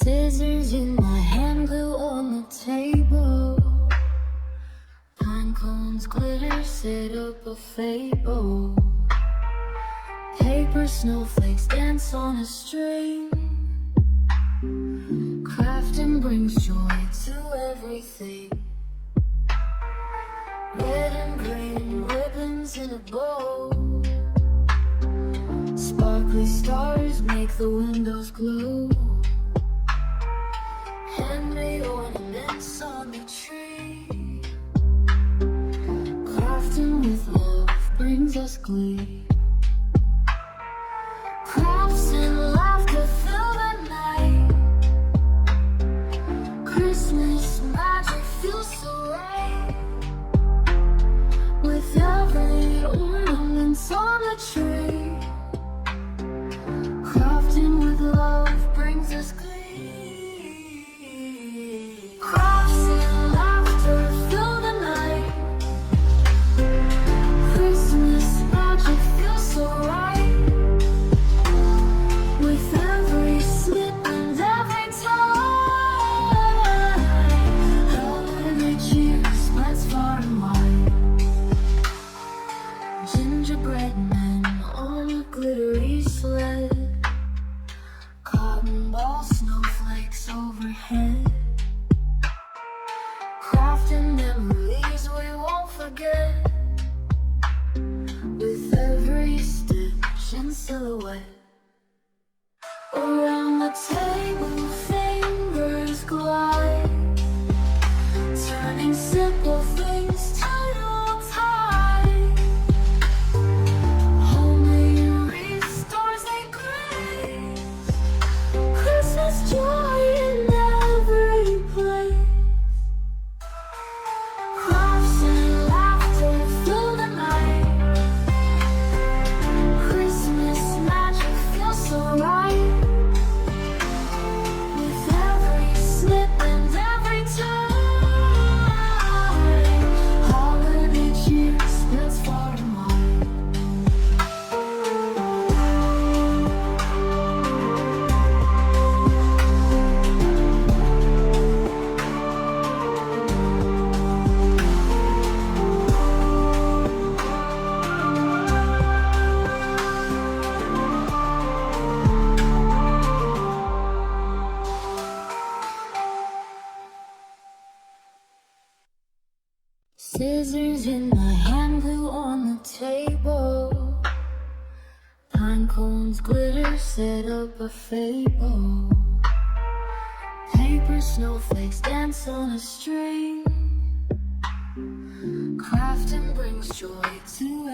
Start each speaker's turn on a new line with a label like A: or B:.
A: Scissors in my hand, glue on the table. Pine cones, glitter, set up a fable. Paper snowflakes dance on a string. Crafting brings joy to everything. Red and green ribbons in a bow. Sparkly stars make the windows glow. Handmade ornaments on the tree. Crafting with love brings us glee. Crafts and laughter fill the night. Christmas magic feels so right. With every ornament on the tree. Crafting with love brings us glee. Crafts and laughter fill the night. Christmas magic feels so right. With every snip and every time. Holiday cheer spreads far and wide. Gingerbread men on a glittery sled. Cotton ball snowflakes overhead. Crafting memories we won't forget. With every stitch and silhouette. Around the table fingers glide, turning simple things to Yuletide. Homemade wreaths, stars they grace. Christmas joy in every place. Crafts and laughter fill the night. Christmas magic feels so right. With every snip and every time. Holiday cheer spreads far and wide. Scissors in my hand, glue on the table. Pine cones, glitter, set up a fable. Paper snowflakes dance on a string. Crafting brings joy to